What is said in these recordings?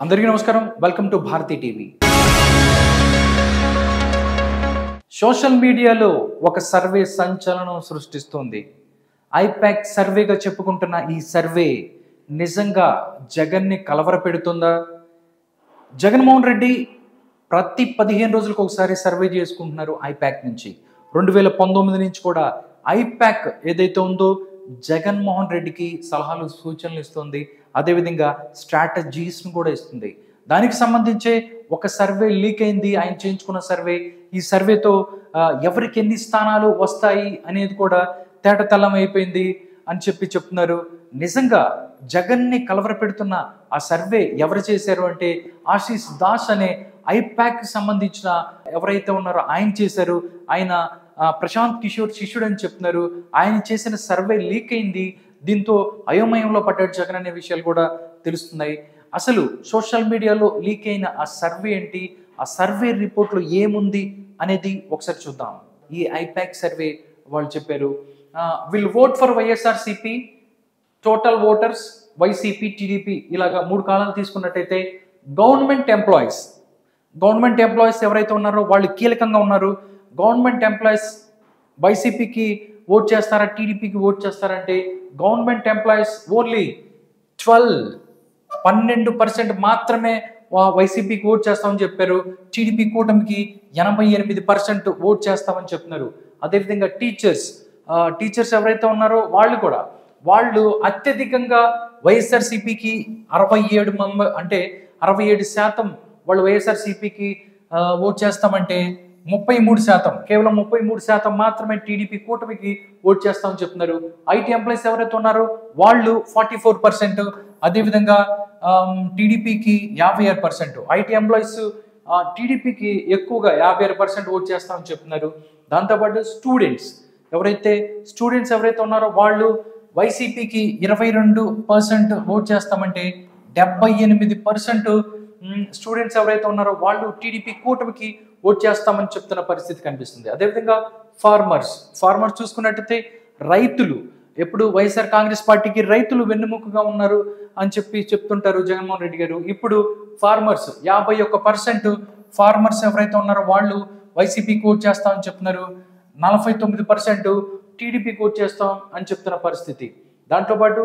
అందరికీ నమస్కారం. Welcome to Bharati TV. Social మీడియాలో ఒక సర్వే సంచలనం సృష్టిస్తుంది. ఐపాక్ సర్వేగా చెప్పుకుంటున్న ఈ సర్వే నిజంగా జగన్ని కలవరపెడుతుందా? జగన్మోహన్ రెడ్డి ప్రతి 15 రోజులకు ఒకసారి సర్వే చేసుకుంటున్నారు ఐపాక్ నుంచి. 2019 నుంచి కూడా ఐపాక్ ఏదైతే ఉందో జగన్మోహన్ రెడ్డికి సలహాలు సూచనలు ఇస్తుంది. అదేవిధంగా స్ట్రాటజీస్ను కూడా ఇస్తుంది. దానికి సంబంధించే ఒక సర్వే లీక్ అయింది, ఆయన చేయించుకున్న సర్వే. ఈ సర్వేతో ఎవరికి ఎన్ని స్థానాలు వస్తాయి అనేది కూడా తేటతెల్లం అయిపోయింది అని చెప్తున్నారు. నిజంగా జగన్ని కలవరపెడుతున్న ఆ సర్వే ఎవరు చేశారు అంటే ఆశీష్ దాస్ అనే ఐపాక్ సంబంధించిన ఎవరైతే ఉన్నారో ఆయన చేశారు. ఆయన ప్రశాంత్ కిషోర్ శిష్యుడు అని చెప్తున్నారు. ఆయన చేసిన సర్వే లీక్ అయింది. దీంతో అయోమయంలో పడ్డాడు జగన్ అనే విషయాలు కూడా తెలుస్తున్నాయి. అసలు సోషల్ మీడియాలో లీక్ అయిన ఆ సర్వే ఏంటి, ఆ సర్వే రిపోర్ట్లో ఏముంది అనేది ఒకసారి చూద్దాం. ఈ ఐపాక్ సర్వే వాళ్ళు చెప్పారు, will vote for YSRCP, total voters YCP, TDP, ఇలాగా 3 కాలాలు తీసుకున్నట్టయితే గవర్నమెంట్ ఎంప్లాయీస్ ఎవరైతే ఉన్నారో వాళ్ళు కీలకంగా ఉన్నారు. గవర్నమెంట్ ఎంప్లాయీస్ వైసీపీకి ఓట్ చేస్తారా, టీడీపీకి ఓట్ చేస్తారంటే గవర్నమెంట్ ఎంప్లాయీస్ ఓన్లీ 12% మాత్రమే వైసీపీకి ఓట్ చేస్తామని చెప్పారు. టీడీపీ కూటమికి 88% ఓట్ చేస్తామని చెప్తున్నారు. అదేవిధంగా టీచర్స్ ఎవరైతే ఉన్నారో వాళ్ళు అత్యధికంగా వైఎస్ఆర్సీపీకి 67% వాళ్ళు వైఎస్ఆర్సీపీకి ఓట్ చేస్తామంటే 33%, కేవలం 33% మాత్రమే టీడీపీ కూటమికి ఓట్ చేస్తామని చెప్తున్నారు. ఐటీ ఎంప్లాయీస్ ఎవరైతే ఉన్నారో వాళ్ళు 44%, అదేవిధంగా టీడీపీకి 56%. ఐటీ ఎంప్లాయీస్ టీడీపీకి ఎక్కువగా 56% ఓట్ చేస్తామని చెప్తున్నారు. దాంతోపాటు స్టూడెంట్స్ ఎవరైతే ఉన్నారో వాళ్ళు వైసీపీకి 22% ఓట్ చేస్తామంటే 78% స్టూడెంట్స్ ఎవరైతే ఉన్నారో వాళ్ళు టీడీపీ కూటమికి ఓట్ చేస్తామని చెప్తున్న పరిస్థితి కనిపిస్తుంది. అదేవిధంగా ఫార్మర్స్ చూసుకున్నట్టయితే రైతులు ఎప్పుడు వైఎస్ఆర్ కాంగ్రెస్ పార్టీకి రైతులు వెన్నెముకగా ఉన్నారు అని చెప్తుంటారు జగన్మోహన్ రెడ్డి గారు. ఇప్పుడు ఫార్మర్స్ 51% ఫార్మర్స్ ఎవరైతే ఉన్నారో వాళ్ళు వైసీపీకి ఓట్ చేస్తామని చెప్తున్నారు. 49% టీడీపీకి ఓట్ చేస్తాం అని చెప్తున్న పరిస్థితి. దాంతోపాటు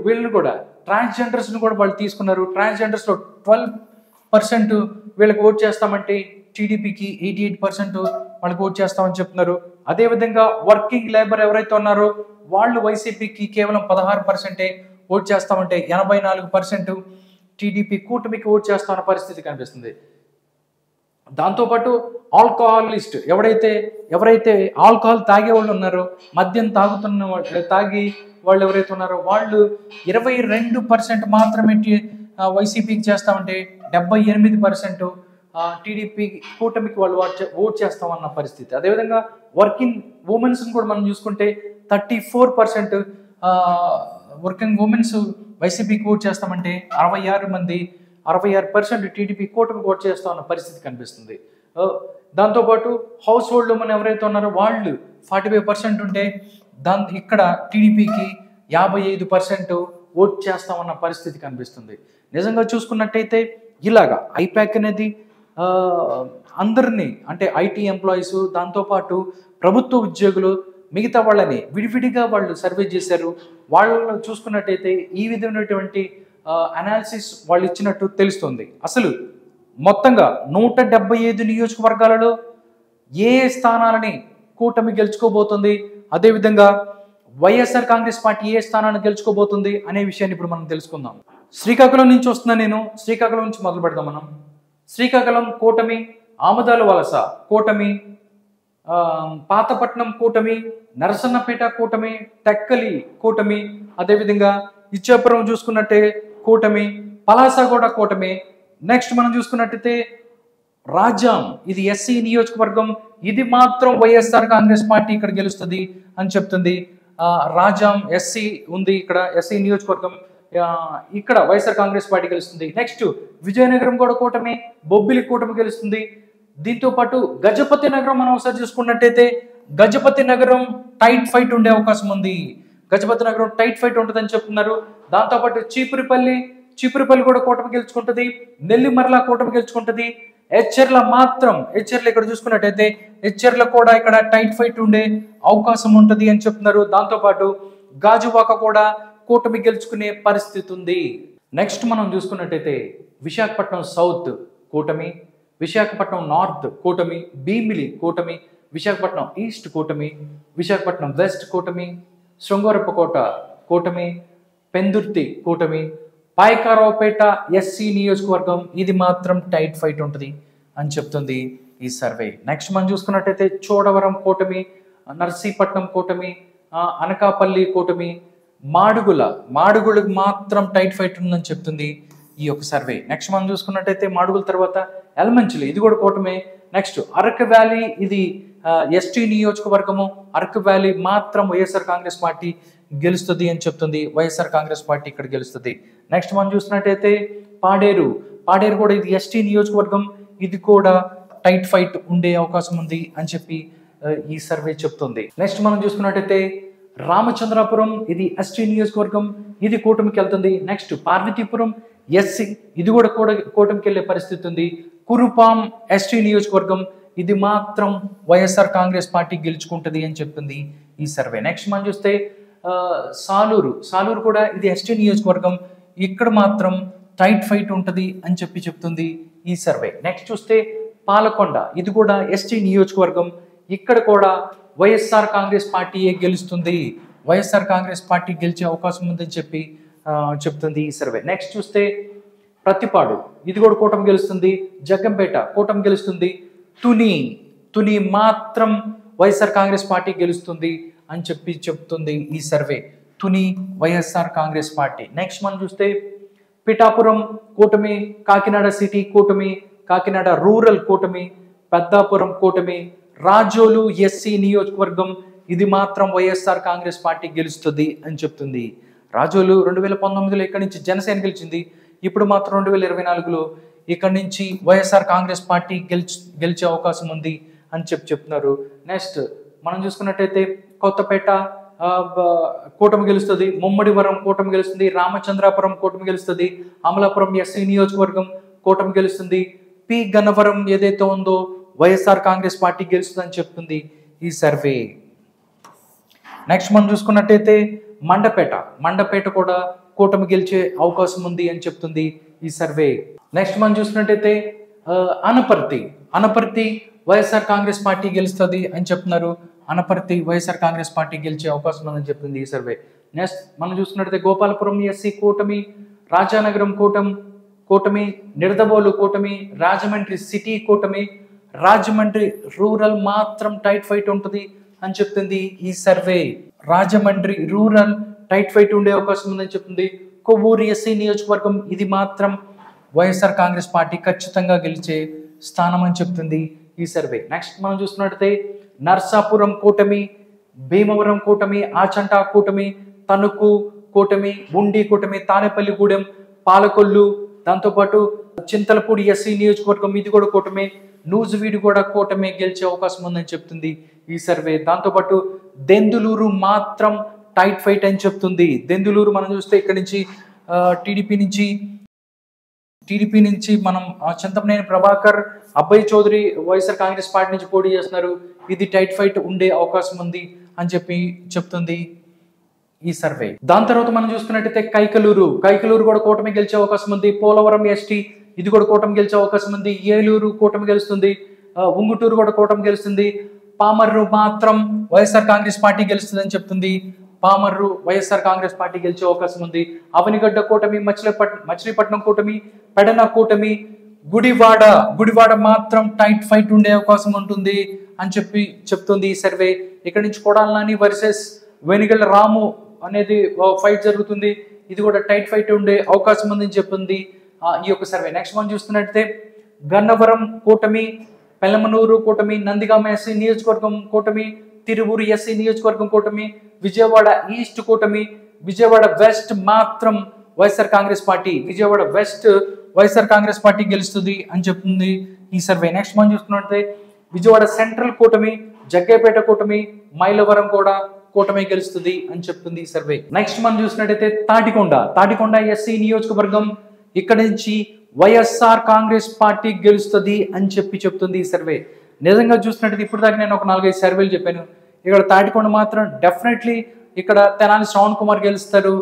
వీళ్ళని కూడా ట్రాన్స్జెండర్స్ని కూడా వాళ్ళు తీసుకున్నారు. ట్రాన్స్జెండర్స్లో 12% వీళ్ళకి ఓట్ చేస్తామంటే టీడీపీకి 88% వాళ్ళకి ఓట్ చేస్తామని చెప్తున్నారు. అదేవిధంగా వర్కింగ్ లేబర్ ఎవరైతే ఉన్నారో వాళ్ళు వైసీపీకి కేవలం 16% ఓట్ చేస్తామంటే 84% టీడీపీ కూటమికి ఓట్ చేస్తామన్న పరిస్థితి కనిపిస్తుంది. దాంతోపాటు ఆల్కహాలిస్ట్ ఎవరైతే ఆల్కహాల్ తాగే వాళ్ళు ఉన్నారో, మద్యం తాగి వాళ్ళు ఎవరైతే ఉన్నారో వాళ్ళు 22% మాత్రమే వైసీపీకి చేస్తామంటే 78% టీడీపీ కూటమికి వాళ్ళు ఓట్ చేస్తామన్న పరిస్థితి. అదేవిధంగా వర్కింగ్ ఉమెన్స్ కూడా మనం చూసుకుంటే 34% వర్కింగ్ ఉమెన్స్ వైసీపీకి ఓట్ చేస్తామంటే 66% టీడీపీ కూటమికి ఓట్ చేస్తామన్న పరిస్థితి కనిపిస్తుంది. దాంతోపాటు హౌస్ హోల్డ్ ఉమెన్ ఎవరైతే ఉన్నారో వాళ్ళు 45% ఉంటే ఇక్కడ టీడీపీకి 55% ఓట్ చేస్తామన్న పరిస్థితి కనిపిస్తుంది. నిజంగా చూసుకున్నట్టయితే ఇలాగా ఐపాక్ అనేది అందరినీ అంటే ఐటీ ఎంప్లాయీస్, దాంతోపాటు ప్రభుత్వ ఉద్యోగులు, మిగతా వాళ్ళని విడివిడిగా వాళ్ళు సర్వే చేశారు. వాళ్ళను చూసుకున్నట్టయితే ఈ విధమైనటువంటి అనాలిసిస్ వాళ్ళు ఇచ్చినట్టు తెలుస్తుంది. అసలు మొత్తంగా 175 నియోజకవర్గాలలో ఏ స్థానాలని కూటమి గెలుచుకోబోతుంది, అదేవిధంగా వైఎస్ఆర్ కాంగ్రెస్ పార్టీ ఏ స్థానాన్ని గెలుచుకోబోతుంది అనే విషయాన్ని ఇప్పుడు మనం తెలుసుకుందాం. శ్రీకాకుళం నుంచి వస్తున్నా శ్రీకాకుళం నుంచి మొదలు పెడదాం మనం. శ్రీకాకుళం కూటమి, ఆమదాల వలస కూటమి, పాతపట్నం కూటమి, నరసన్నపేట కూటమి, టెక్కలి కూటమి, అదేవిధంగా ఇచ్చాపురం చూసుకున్నట్టే కూటమి, పలాసగూడ కూటమి. నెక్స్ట్ మనం చూసుకున్నట్టయితే రాజాం, ఇది ఎస్సీ నియోజకవర్గం, ఇది మాత్రం వైఎస్ఆర్ కాంగ్రెస్ పార్టీ ఇక్కడ గెలుస్తుంది అని చెప్తుంది. రాజాం ఎస్సీ ఉంది, ఇక్కడ ఎస్సీ నియోజకవర్గం, ఇక్కడ వైఎస్ఆర్ కాంగ్రెస్ పార్టీ గెలుస్తుంది. నెక్స్ట్ విజయనగరం కూడా కూటమి, బొబ్బిలి కూటమి గెలుస్తుంది. దీంతో పాటు గజపతి నగరం మనం ఒకసారి చూసుకున్నట్టయితే గజపతి నగరం టైట్ ఫైట్ ఉండే అవకాశం ఉంది. గజపతి నగరం టైట్ ఫైట్ ఉంటుందని చెప్తున్నారు. దాంతోపాటు చిపురుపల్లి కూడా కూటమి గెలుచుకుంటుంది, నెల్లిమర్ల కూటమి గెలుచుకుంటుంది. హెచ్చర్ల మాత్రం ఇక్కడ చూసుకున్నట్టయితే హెచ్చర్ల కూడా ఇక్కడ టైట్ ఫైట్ ఉండే అవకాశం ఉంటుంది అని చెప్తున్నారు. దాంతోపాటు గాజువాక కూడా కూటమి గెలుచుకునే పరిస్థితి ఉంది. నెక్స్ట్ మనం చూసుకున్నట్టయితే విశాఖపట్నం సౌత్ కూటమి, విశాఖపట్నం నార్త్ కూటమి, భీమిలి కూటమి, విశాఖపట్నం ఈస్ట్ కూటమి, విశాఖపట్నం వెస్ట్ కూటమి, శృంగారపుకోట కూటమి, పెందుర్తి కూటమి, పాయకారావుపేట ఎస్సీ నియోజకవర్గం ఇది మాత్రం టైట్ ఫైట్ ఉంటుంది అని చెప్తుంది ఈ సర్వే. నెక్స్ట్ మనం చూసుకున్నట్టయితే చోడవరం కూటమి, నర్సీపట్నం కూటమి, అనకాపల్లి కూటమి, మాడుగులకు మాత్రం టైట్ ఫైట్ ఉందని చెప్తుంది ఈ యొక్క సర్వే. నెక్స్ట్ మనం చూసుకున్నట్టయితే మాడుగుల తర్వాత ఎలమంచిలి ఇది కూడా కూటమే. నెక్స్ట్ అరకు వ్యాలీ ఇది ఎస్టీ నియోజకవర్గము, అరకు వ్యాలీ మాత్రం వైఎస్ఆర్ కాంగ్రెస్ పార్టీ గెలుస్తుంది అని చెప్తుంది. వైఎస్ఆర్ కాంగ్రెస్ పార్టీ ఇక్కడ గెలుస్తుంది. నెక్స్ట్ మనం చూసినట్టయితే పాడేరు కూడా ఇది ఎస్టీ నియోజకవర్గం, ఇది కూడా టైట్ ఫైట్ ఉండే అవకాశం ఉంది అని చెప్పి ఈ సర్వే చెప్తుంది. నెక్స్ట్ మనం చూసుకున్నట్టయితే రామచంద్రాపురం ఇది ఎస్టీ నియోజకవర్గం, ఇది కూటమికి వెళ్తుంది. నెక్స్ట్ పార్వతీపురం ఎస్సీ ఇది కూడా కూటమికి వెళ్ళే పరిస్థితి ఉంది. కురుపాం ఎస్టీ నియోజకవర్గం ఇది మాత్రం వైఎస్ఆర్ కాంగ్రెస్ పార్టీ గెలుచుకుంటుంది అని చెప్తుంది ఈ సర్వే. నెక్స్ట్ మనం చూస్తే సాలూరు కూడా ఇది ఎస్టీ నియోజకవర్గం, ఇక్కడ మాత్రం టైట్ ఫైట్ ఉంటుంది అని చెప్తుంది ఈ సర్వే. నెక్స్ట్ చూస్తే పాలకొండ ఇది కూడా ఎస్టీ నియోజకవర్గం, ఇక్కడ కూడా వైఎస్ఆర్ కాంగ్రెస్ పార్టీయే గెలుస్తుంది, వైఎస్ఆర్ కాంగ్రెస్ పార్టీ గెలిచే అవకాశం ఉందని చెప్తుంది ఈ సర్వే. నెక్స్ట్ చూస్తే ప్రతిపాడు ఇది కూడా కూటమి గెలుస్తుంది, జగ్గంపేట కూటమి గెలుస్తుంది, తుని మాత్రం వైఎస్ఆర్ కాంగ్రెస్ పార్టీ గెలుస్తుంది అని చెప్తుంది ఈ survey. Tuni YSR Congress party. Next మనం చూస్తే పిఠాపురం కూటమి, కాకినాడ సిటీ కూటమి, కాకినాడ రూరల్ కూటమి, పెద్దాపురం కూటమి, రాజోలు ఎస్సీ నియోజకవర్గం ఇది మాత్రం వైఎస్ఆర్ కాంగ్రెస్ పార్టీ గెలుస్తుంది అని చెప్తుంది. రాజోలు 2019లో ఇక్కడి నుంచి జనసేన గెలిచింది, ఇప్పుడు మాత్రం 2024లో ఇక్కడి నుంచి వైఎస్ఆర్ కాంగ్రెస్ పార్టీ గెలిచే అవకాశం ఉంది అని చెప్తున్నారు. నెక్స్ట్ మనం చూసుకున్నట్టయితే కొత్తపేట కూటమి గెలుస్తుంది, ముమ్మడివరం కూటమి గెలుస్తుంది, రామచంద్రాపురం కూటమి గెలుస్తుంది, అమలాపురం ఎస్సీ నియోజకవర్గం కూటమి గెలుస్తుంది, పి గన్నవరం ఏదైతే ఉందో వైఎస్ఆర్ కాంగ్రెస్ పార్టీ గెలుస్తుందని చెప్తుంది ఈ సర్వే. నెక్స్ట్ మనం చూసుకున్నట్టయితే మండపేట కూడా కూటమి గెలిచే అవకాశం ఉంది అని చెప్తుంది ఈ సర్వే. నెక్స్ట్ మనం చూసినట్టయితే అనపర్తి వైఎస్ఆర్ కాంగ్రెస్ పార్టీ గెలుస్తుంది అని చెప్తున్నారు. అనపర్తి వైఎస్ఆర్ కాంగ్రెస్ పార్టీ గెలిచే అవకాశం ఉందని చెప్తుంది ఈ సర్వే. నెక్స్ట్ మనం చూసుకున్నట్టయితే గోపాలపురం ఎస్సీ కూటమి, రాజానగరం కూటమి, నిడదవోలు కూటమి, రాజమండ్రి సిటీ కూటమి, రాజమండ్రి రూరల్ మాత్రం టైట్ ఫైట్ ఉంటుంది అని చెప్తుంది ఈ survey. Rajahmundry rural tight fight ఉండే అవకాశం ఉందని చెప్తుంది. కొవ్వూరు ఎస్సీ నియోజకవర్గం ఇది మాత్రం వైఎస్ఆర్ కాంగ్రెస్ పార్టీ ఖచ్చితంగా గెలిచే స్థానం అని చెప్తుంది ఈ సర్వే. నెక్స్ట్ మనం చూస్తున్నట్టయితే నర్సాపురం కూటమి, భీమవరం కూటమి, ఆచంట కూటమి, తణుకు కూటమి, ఉండి కూటమి, తానేపల్లిగూడెం, పాలకొల్లు, దాంతోపాటు చింతలపూడి ఎస్సీ నియోజకవర్గం ఇది కూడా కూటమి, నూజివీడు కూడా కూటమి గెలిచే అవకాశం ఉందని చెప్తుంది ఈ సర్వే. దాంతోపాటు దెందులూరు మాత్రం టైట్ ఫైట్ అని చెప్తుంది. దెందులూరు మనం చూస్తే ఇక్కడ నుంచి టీడీపీ నుంచి మనం చింతమనేని ప్రభాకర్, అబ్బాయి చౌదరి వైఎస్ఆర్ కాంగ్రెస్ పార్టీ నుంచి పోటీ చేస్తున్నారు, ఇది టైట్ ఫైట్ ఉండే అవకాశం ఉంది అని చెప్తుంది ఈ సర్వే. దాని తర్వాత మనం చూసుకున్నట్టయితే కైకలూరు కూడా కూటమి గెలిచే అవకాశం ఉంది. పోలవరం ఎస్టీ ఇది కూడా కూటమి గెలిచే అవకాశం ఉంది. ఏలూరు కూటమి గెలుస్తుంది, ఉంగుటూరు కూడా కూటమి గెలుస్తుంది. పామర్రు మాత్రం వైఎస్ఆర్ కాంగ్రెస్ పార్టీ గెలుస్తుంది అని చెప్తుంది. పామర్రు వైఎస్ఆర్ కాంగ్రెస్ పార్టీ గెలిచే అవకాశం ఉంది. అవనిగడ్డ కూటమి, మచిలీపట్నం కూటమి, పెడన కూటమి, గుడివాడ మాత్రం టైట్ ఫైట్ ఉండే అవకాశం ఉంటుంది అని చెప్తుంది ఈ సర్వే. ఇక్కడ నుంచి కొడాలి నాని వర్సెస్ వెనిగళ్ల రాము అనేది ఫైట్ జరుగుతుంది, ఇది కూడా టైట్ ఫైట్ ఉండే అవకాశం ఉందని చెప్తుంది ఈ యొక్క సర్వే. నెక్స్ట్ మనం చూస్తున్నట్టయితే గన్నవరం కూటమి, పెలమనూరు కూటమి, నందిగామ ఎస్సీ నియోజకవర్గం కూటమి, తిరువూరు ఎస్సీ నియోజకవర్గం కూటమి, విజయవాడ ఈస్ట్ కూటమి, విజయవాడ వెస్ట్ మాత్రం YSR Congress party, Vijayawada west YSR Congress party గెలుస్తుంది అని చెప్తుంది ఈ సర్వే. నెక్స్ట్ మనం చూసుకున్నట్లయితే విజయవాడ సెంట్రల్ కూటమి, జగ్గైపేట కూటమి, మైలవరం కూడా కూటమి గెలుస్తుంది అని చెప్తుంది ఈ సర్వే. నెక్స్ట్ మనం చూసినట్టయితే తాటికొండ ఎస్సీ నియోజకవర్గం, ఇక్కడ నుంచి వైఎస్ఆర్ కాంగ్రెస్ పార్టీ గెలుస్తుంది అని చెప్తుంది ఈ సర్వే. నిజంగా చూసినట్టయితే ఇప్పుడు దాకా నేను ఒక 4-5 సర్వేలు చెప్పాను. ఇక్కడ తాటికొండ మాత్రం డెఫినెట్లీ ఇక్కడ తెనాలి శ్రవణ్ కుమార్ గెలుస్తారు.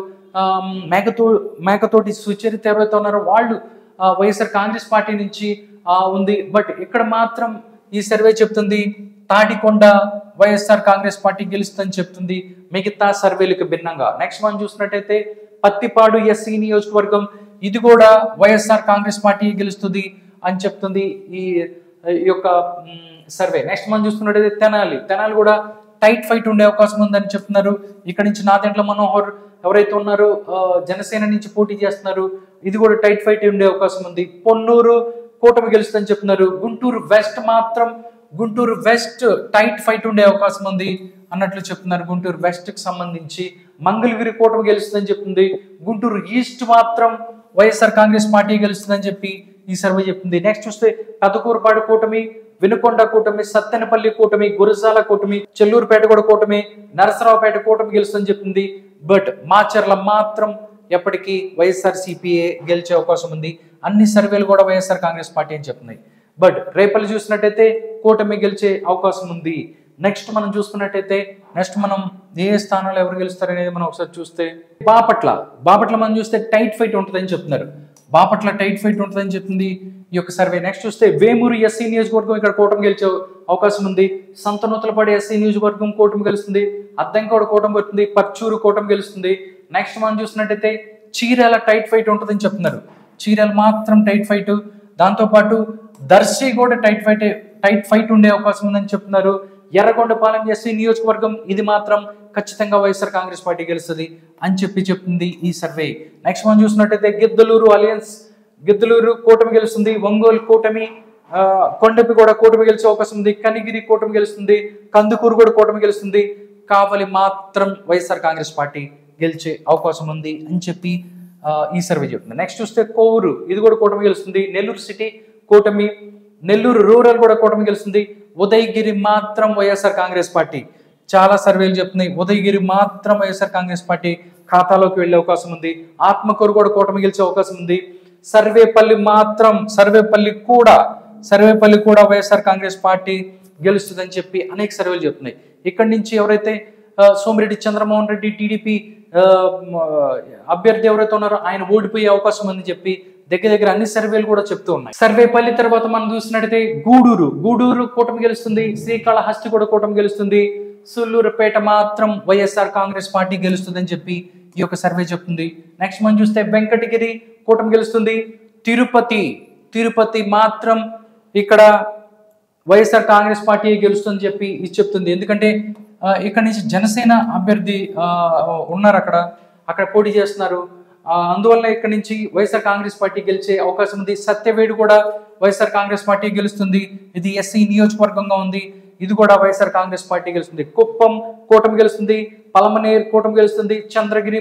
మేకతోటి సుచరిత ఎవరైతే ఉన్నారో వాళ్ళు వైఎస్ఆర్ కాంగ్రెస్ పార్టీ నుంచి ఉంది. బట్ ఇక్కడ మాత్రం ఈ సర్వే చెప్తుంది తాటికొండ వైఎస్ఆర్ కాంగ్రెస్ పార్టీ గెలుస్తుందని చెప్తుంది మిగతా సర్వేలకు భిన్నంగా. నెక్స్ట్ మనం చూసినట్టయితే పత్తిపాడు ఎస్సీ నియోజకవర్గం, ఇది కూడా వైఎస్ఆర్ కాంగ్రెస్ పార్టీ గెలుస్తుంది అని చెప్తుంది ఈ యొక్క సర్వే. నెక్స్ట్ మనం చూస్తున్నట్టయితే తెనాలి కూడా టైట్ ఫైట్ ఉండే అవకాశం ఉందని చెప్తున్నారు. ఇక్కడ నుంచి నాదెండ్ల మనోహర్ ఎవరైతే ఉన్నారో జనసేన నుంచి పోటీ చేస్తున్నారు, ఇది కూడా టైట్ ఫైట్ ఉండే అవకాశం ఉంది. పొన్నూరు కూటమి గెలుస్తుందని చెప్తున్నారు. గుంటూరు వెస్ట్ టైట్ ఫైట్ ఉండే అవకాశం ఉంది అన్నట్లు చెప్తున్నారు. గుంటూరు వెస్ట్ కి సంబంధించి మంగళగిరి కూటమి గెలుస్తుందని చెప్తుంది. గుంటూరు ఈస్ట్ మాత్రం వైఎస్ఆర్ కాంగ్రెస్ పార్టీ గెలుస్తుందని చెప్పి ఈ సర్వే చెప్తుంది. నెక్స్ట్ చూస్తే పెదకూరుపాడు కూటమి, వినుకొండ కూటమి, సత్తెనపల్లి కూటమి, గురజాల కూటమి, చెల్లూరుపేట కూడా కూటమి, నరసరావుపేట కూటమి గెలుస్తుందని చెప్తుంది. బట్ మాచర్ల మాత్రం ఎప్పటికీ వైఎస్ఆర్ సిపిఏ గెలిచే అవకాశం ఉంది. అన్ని సర్వేలు కూడా వైఎస్ఆర్ కాంగ్రెస్ పార్టీ అని చెప్తున్నాయి. బట్ రేపల్లి చూసినట్టయితే కూటమి గెలిచే అవకాశం ఉంది. నెక్స్ట్ మనం చూసుకున్నట్టయితే మనం ఏ స్థానంలో ఎవరు గెలుస్తారు అనేది మనం ఒకసారి చూస్తే బాపట్ల మనం చూస్తే టైట్ ఫైట్ ఉంటుందని చెప్తున్నారు. బాపట్ల టైట్ ఫైట్ ఉంటుందని చెప్తుంది ఈ యొక్క సర్వే. నెక్స్ట్ చూస్తే వేమూరు ఎస్సీ నియోజకవర్గం, ఇక్కడ కూటమి గెలిచే అవకాశం ఉంది. సంతనూతలపాడు ఎస్సీ నియోజకవర్గం కూటమి గెలుస్తుంది. అద్దంకోడ కూటమి వస్తుంది. పర్చూరు కూటమి గెలుస్తుంది. నెక్స్ట్ మనం చూసినట్టయితే చీరాల టైట్ ఫైట్ ఉంటుందని చెప్తున్నారు. చీరాల మాత్రం టైట్ ఫైట్, దాంతోపాటు దర్శి కూడా టైట్ ఫైట్ ఉండే అవకాశం ఉందని చెప్తున్నారు. ఎర్రగొండపాలెం ఎస్సీ నియోజకవర్గం, ఇది మాత్రం ఖచ్చితంగా వైఎస్ఆర్ కాంగ్రెస్ పార్టీ గెలుస్తుంది అని చెప్తుంది ఈ సర్వే. నెక్స్ట్ మనం చూసినట్టయితే గిద్దలూరు కూటమి గెలుస్తుంది. ఒంగోలు కూటమి, కొండపి కూడా కూటమి గెలిచే అవకాశం ఉంది. కనిగిరి కూటమి గెలుస్తుంది. కందుకూరు కూడా కూటమి గెలుస్తుంది. కావలి మాత్రం వైఎస్ఆర్ కాంగ్రెస్ పార్టీ గెలిచే అవకాశం ఉంది అని చెప్పి ఈ సర్వే చెప్తుంది. నెక్స్ట్ చూస్తే కోవూరు, ఇది కూడా కూటమి గెలుస్తుంది. నెల్లూరు సిటీ కూటమి, నెల్లూరు రూరల్ కూడా కూటమి గెలుస్తుంది. ఉదయగిరి మాత్రం వైఎస్ఆర్ కాంగ్రెస్ పార్టీ, చాలా సర్వేలు చెప్తున్నాయి ఉదయగిరి మాత్రం వైఎస్ఆర్ కాంగ్రెస్ పార్టీ ఖాతాలోకి వెళ్లే అవకాశం ఉంది. ఆత్మకూరు కూడా కూటమి గెలిచే అవకాశం ఉంది. సర్వేపల్లి కూడా వైఎస్ఆర్ కాంగ్రెస్ పార్టీ గెలుస్తుందని చెప్పి అనేక సర్వేలు చెప్తున్నాయి. ఇక్కడి నుంచి ఎవరైతే సోమిరెడ్డి చంద్రమోహన్ రెడ్డి టీడీపీ అభ్యర్థి ఎవరైతే ఉన్నారో ఆయన ఓడిపోయే అవకాశం ఉందని చెప్పి దగ్గర అన్ని సర్వేలు కూడా చెప్తూ ఉన్నాయి. సర్వేపల్లి తర్వాత మనం చూసినట్టయితే గూడూరు కూటమి గెలుస్తుంది. శ్రీకాళహస్తి కూడా కూటమి గెలుస్తుంది. సుల్లూరుపేట మాత్రం వైఎస్ఆర్ కాంగ్రెస్ పార్టీ గెలుస్తుందని చెప్పి ఈ యొక్క సర్వే చెప్తుంది. నెక్స్ట్ మనం చూస్తే వెంకటగిరి కూటమి గెలుస్తుంది. తిరుపతి మాత్రం ఇక్కడ వైఎస్ఆర్ కాంగ్రెస్ పార్టీ గెలుస్తుందని చెప్పి ఇది చెప్తుంది. ఎందుకంటే ఇక్కడ నుంచి జనసేన అభ్యర్థి ఉన్నారు, అక్కడ పోటీ చేస్తున్నారు. అందువల్ల ఇక్కడ నుంచి వైఎస్ఆర్ కాంగ్రెస్ పార్టీ గెలిచే అవకాశం ఉంది. సత్యవేడు కూడా వైఎస్ఆర్ కాంగ్రెస్ పార్టీ గెలుస్తుంది. ఇది ఎస్సీ నియోజకవర్గంగా ఉంది, ఇది కూడా వైఎస్ఆర్ కాంగ్రెస్ పార్టీ గెలుస్తుంది. కుప్పం కూటమి గెలుస్తుంది. పలమనేరు కూటమి గెలుస్తుంది. చంద్రగిరి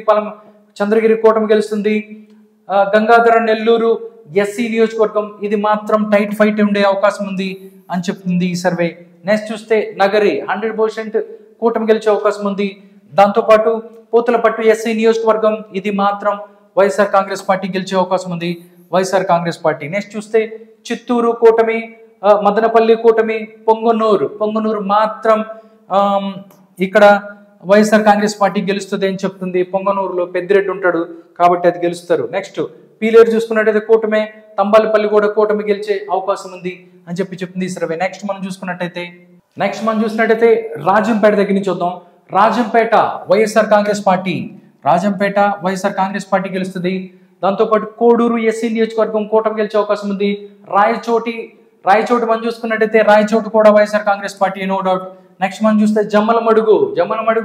కూటమి గెలుస్తుంది. గంగాధర నెల్లూరు ఎస్సీ నియోజకవర్గం, ఇది మాత్రం టైట్ ఫైట్ ఉండే అవకాశం ఉంది అని చెప్తుంది ఈ సర్వే. నెక్స్ట్ చూస్తే నగరి 100% కూటమి గెలిచే అవకాశం ఉంది. దాంతోపాటు పూతలపట్టు ఎస్సీ నియోజకవర్గం, ఇది మాత్రం వైఎస్ఆర్ కాంగ్రెస్ పార్టీ గెలిచే అవకాశం ఉంది, వైఎస్ఆర్ కాంగ్రెస్ పార్టీ. నెక్స్ట్ చూస్తే చిత్తూరు కూటమి, మదనపల్లి కూటమి, పొంగనూరు మాత్రం ఇక్కడ వైఎస్ఆర్ కాంగ్రెస్ పార్టీ గెలుస్తుంది అని చెప్తుంది. పొంగనూరులో పెద్దిరెడ్డి ఉంటాడు కాబట్టి అది గెలుస్తారు. నెక్స్ట్ పీలేరు చూసుకున్నట్టయితే కూటమే, తంబాలపల్లి కూడా కూటమి గెలిచే అవకాశం ఉంది అని చెప్తుంది ఈ సర్వే. నెక్స్ట్ మనం చూసుకున్నట్టయితే రాజంపేట దగ్గర నుంచి వద్దాం. రాజంపేట వైఎస్ఆర్ కాంగ్రెస్ పార్టీ గెలుస్తుంది. దాంతోపాటు కోడూరు ఎస్సీ నియోజకవర్గం కూటమి గెలిచే అవకాశం ఉంది. రాయచోటి మనం చూసుకున్నట్టయితే రాయచోటు కూడా YSR Congress party, no doubt. Next మనం చూస్తే జమ్మలమడుగు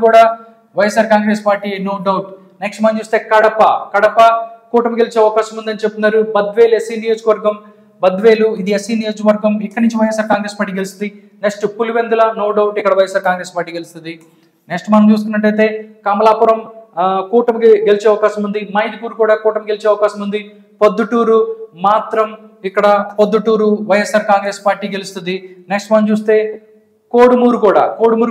కూడా YSR Congress party, no doubt. Next మనం చూస్తే కడప కూటమి గెలిచే అవకాశం ఉందని చెప్తున్నారు. బద్వేలు ఎస్సీ నియోజకవర్గం, ఇది ఎస్సీ నియోజకవర్గం, ఇక్కడ నుంచి వైఎస్ఆర్ కాంగ్రెస్ పార్టీ గెలుస్తుంది. నెక్స్ట్ పులివెందుల, నో డౌట్, ఇక్కడ వైఎస్ఆర్ కాంగ్రెస్ పార్టీ గెలుస్తుంది. నెక్స్ట్ మనం చూసుకున్నట్టయితే కమలాపురం కూటమికి గెలిచే అవకాశం ఉంది. మైదుకూరు కూడా కూటమి గెలిచే అవకాశం ఉంది. పొద్దుటూరు మాత్రం ఇక్కడ వైఎస్ఆర్ కాంగ్రెస్ పార్టీ గెలుస్తుంది. నెక్స్ట్ మనం చూస్తే కోడుమూరు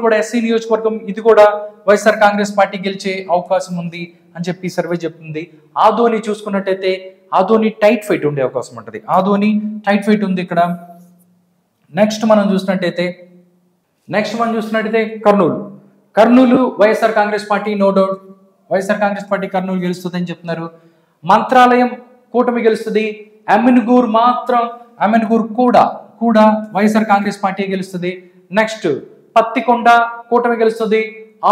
కూడా ఎస్సీ నియోజకవర్గం, ఇది కూడా వైఎస్ఆర్ కాంగ్రెస్ పార్టీ గెలిచే అవకాశం ఉంది అని చెప్పి సర్వే చెప్తుంది. ఆదోని చూసుకున్నట్టయితే ఆదోని టైట్ ఫైట్ ఉండే అవకాశం ఉంటుంది. ఆదోని టైట్ ఫైట్ ఉంది ఇక్కడ. నెక్స్ట్ మనం చూసినట్టయితే Kurnool YSR Congress party no doubt YSR Congress party Kurnool గెలుస్తుంది అని చెప్తున్నారు. మంత్రాలయం కూటమి గెలుస్తుంది. అమెన్గూర్ కూడా వైఎస్ఆర్ కాంగ్రెస్ పార్టీ గెలుస్తుంది. నెక్స్ట్ పత్తికొండ కూటమి గెలుస్తుంది.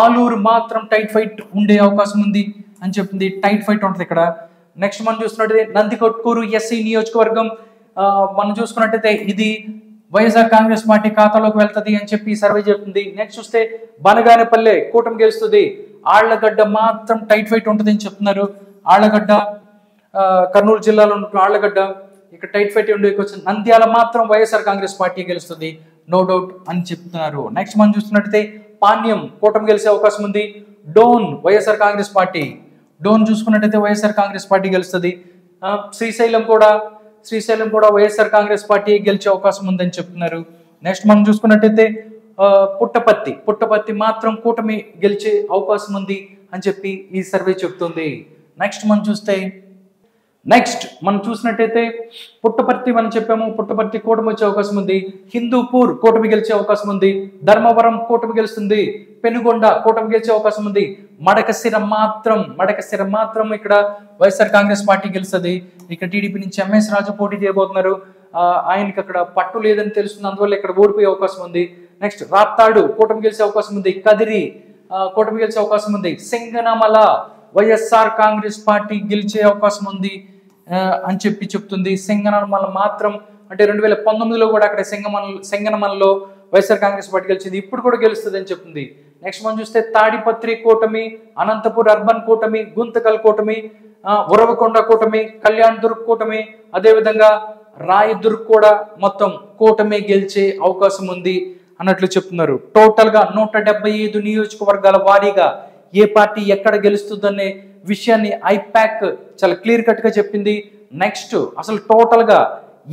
ఆలూరు మాత్రం టైట్ ఫైట్ ఉండే అవకాశం ఉంది అని చెప్తుంది. టైట్ ఫైట్ ఉంటుంది ఇక్కడ. నెక్స్ట్ మనం చూస్తున్నట్టయితే నందికొట్కూరు ఎస్సీ నియోజకవర్గం మనం చూసుకున్నట్టయితే ఇది వైఎస్ఆర్ కాంగ్రెస్ పార్టీ ఖాతాలోకి వెళ్తుంది అని చెప్పి సర్వే చెప్తుంది. నెక్స్ట్ చూస్తే బనగానపల్లె కూటమి గెలుస్తుంది. ఆళ్లగడ్డ మాత్రం టైట్ ఫైట్ ఉంటుంది అని చెప్తున్నారు. ఆళ్లగడ్డ కర్నూలు జిల్లాలో ఉన్న ఆళ్లగడ్డ ఇక్కడ టైట్ ఫైట్ ఉండే. నంద్యాల మాత్రం వైఎస్ఆర్ కాంగ్రెస్ పార్టీ గెలుస్తుంది నో డౌట్ అని చెప్తున్నారు. నెక్స్ట్ మనం చూస్తున్నట్టయితే పాణ్యం కూటమి గెలిచే అవకాశం ఉంది. డోన్ వైఎస్ఆర్ కాంగ్రెస్ పార్టీ చూసుకున్నట్టయితే వైఎస్ఆర్ కాంగ్రెస్ పార్టీ గెలుస్తుంది. శ్రీశైలం కూడా వైఎస్ఆర్ కాంగ్రెస్ పార్టీ గెలిచే అవకాశం ఉందని చెప్తున్నారు. నెక్స్ట్ మనం చూసుకున్నట్టయితే పుట్టపర్తి మాత్రం కూటమి గెలిచే అవకాశం ఉంది అని చెప్పి ఈ సర్వే చెప్తుంది. నెక్స్ట్ మనం చూసినట్టయితే పుట్టపర్తి మనం చెప్పాము, పుట్టపర్తి కూటమి వచ్చే అవకాశం ఉంది. హిందూపూర్ కూటమి గెలిచే అవకాశం ఉంది. ధర్మవరం కూటమి గెలుస్తుంది. పెనుగొండ కూటమి గెలిచే అవకాశం ఉంది. మడకశిర మాత్రం ఇక్కడ వైఎస్ఆర్ కాంగ్రెస్ పార్టీ గెలుస్తుంది. ఇక్కడ టీడీపీ నుంచి ఎంఎస్ రాజు పోటీ చేయబోతున్నారు. ఆయనకి అక్కడ పట్టు లేదని తెలుస్తుంది, అందువల్ల ఇక్కడ ఓడిపోయే అవకాశం ఉంది. నెక్స్ట్ రాప్తాడు కూటమి గెలిచే అవకాశం ఉంది. కదిరి కూటమి గెలిచే అవకాశం ఉంది. సింగనమల వైఎస్ఆర్ కాంగ్రెస్ పార్టీ గెలిచే అవకాశం ఉంది అని చెప్పి చెప్తుంది. సింగనమల మాత్రం అంటే 2019లో కూడా అక్కడ సింగనమలలో వైఎస్ఆర్ కాంగ్రెస్ పార్టీ గెలిచింది, ఇప్పుడు కూడా గెలుస్తుంది అని చెప్తుంది. నెక్స్ట్ మనం చూస్తే తాడిపత్రి కూటమి, అనంతపూర్ అర్బన్ కూటమి, గుంతకల్ కూటమి, ఉరవకొండ కూటమి, కళ్యాణ్ దుర్గ్ కూటమి, అదేవిధంగా రాయదుర్గ్ కూడా మొత్తం కూటమి గెలిచే అవకాశం ఉంది అన్నట్లు చెప్తున్నారు. టోటల్ గా 175 నియోజకవర్గాల వారీగా ఏ పార్టీ ఎక్కడ గెలుస్తుందనే విషయాన్ని ఐపాక్ చాలా క్లియర్ కట్ గా చెప్పింది. నెక్స్ట్ అసలు టోటల్ గా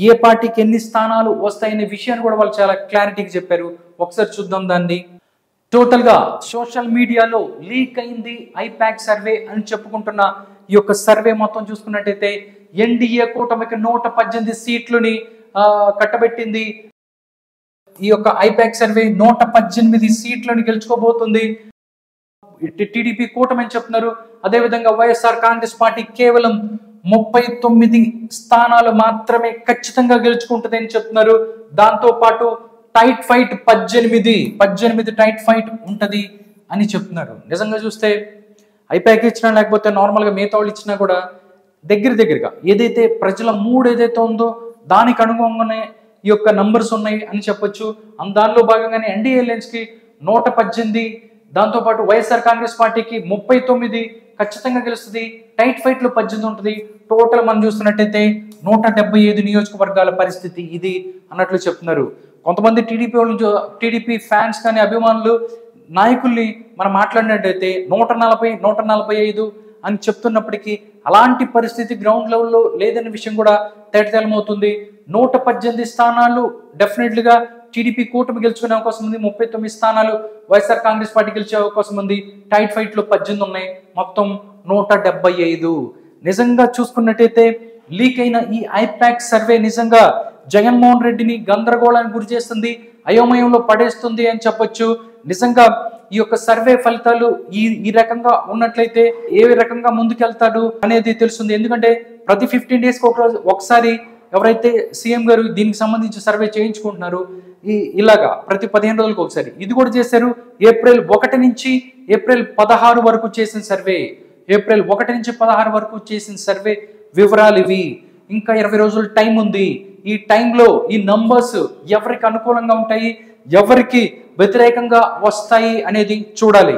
ఏ పార్టీకి ఎన్ని స్థానాలు వస్తాయనే విషయాన్ని కూడా వాళ్ళు చాలా క్లారిటీగా చెప్పారు. ఒకసారి చూద్దాం దాన్ని. టోటల్ గా సోషల్ మీడియాలో లీక్ అయింది ఐపాక్ సర్వే అని చెప్పుకుంటున్న ఈ యొక్క సర్వే మొత్తం చూసుకున్నట్టయితే ఎన్డీఏ కూటమికి 118 సీట్లని కట్టబెట్టింది. ఈ యొక్క ఐపాక్ సర్వే 118 సీట్లను గెలుచుకోబోతుంది. టీడీపీ కూటమి అని చెప్తున్నారు. అదేవిధంగా వైఎస్ఆర్ కాంగ్రెస్ పార్టీ కేవలం 39 స్థానాలు మాత్రమే ఖచ్చితంగా గెలుచుకుంటుంది అని చెప్తున్నారు. దాంతో పాటు టైట్ ఫైట్ 18 టైట్ ఫైట్ ఉంటది అని చెప్తున్నారు. నిజంగా చూస్తే ఐపాక్ ఇచ్చినా లేకపోతే నార్మల్గా మిగతా వాళ్ళు ఇచ్చినా కూడా దగ్గరగా ఏదైతే ప్రజల మూడ్ ఏదైతే ఉందో దానికి అనుగుణంగానే ఈ యొక్క నంబర్స్ ఉన్నాయి అని చెప్పొచ్చు. దానిలో భాగంగానే ఎన్డీఏ అలయన్స్ కి 118, దాంతోపాటు వైఎస్ఆర్ కాంగ్రెస్ పార్టీకి 39 ఖచ్చితంగా గెలుస్తుంది. టైట్ ఫైట్ లో 18 ఉంటుంది. టోటల్ మనం చూస్తున్నట్టయితే 175 నియోజకవర్గాల పరిస్థితి ఇది అన్నట్లు చెప్తున్నారు. కొంతమంది టీడీపీ ఫ్యాన్స్ కానీ అభిమానులు నాయకుల్ని మనం మాట్లాడినట్టయితే 140, 145 అని చెప్తున్నప్పటికీ అలాంటి పరిస్థితి గ్రౌండ్ లెవెల్లో లేదనే విషయం కూడా తేటతెల్లమవుతుంది. 118 స్థానాలు డెఫినెట్లీగా టీడీపీ కూటమి గెలుచుకునే అవకాశం ఉంది. 39 స్థానాలు వైఎస్ఆర్ కాంగ్రెస్ పార్టీ గెలిచే అవకాశం ఉంది. టైట్ ఫైట్ లో 18 ఉన్నాయి, మొత్తం 175. నిజంగా చూసుకున్నట్టయితే లీక్ అయిన ఈ ఐపాక్ సర్వే నిజంగా జగన్మోహన్ రెడ్డిని గందరగోళానికి గురి చేస్తుంది, అయోమయంలో పడేస్తుంది అని చెప్పొచ్చు. నిజంగా ఈ యొక్క సర్వే ఫలితాలు ఈ రకంగా ఉన్నట్లయితే ఏ రకంగా ముందుకెళ్తాడు అనేది తెలుస్తుంది. ఎందుకంటే ప్రతి 15 days ఒకసారి ఎవరైతే సీఎం గారు దీనికి సంబంధించి సర్వే చేయించుకుంటున్నారు, ఇలాగా ప్రతి 15 రోజులకు ఒకసారి ఇది కూడా చేశారు. ఏప్రిల్ 1 నుంచి ఏప్రిల్ 16 వరకు చేసిన సర్వే, ఏప్రిల్ 1 నుంచి 16 వరకు చేసిన సర్వే వివరాలు ఇవి. ఇంకా 20 రోజులు టైం ఉంది. ఈ టైంలో ఈ నంబర్స్ ఎవరికి అనుకూలంగా ఉంటాయి, ఎవరికి వ్యతిరేకంగా వస్తాయి అనేది చూడాలి.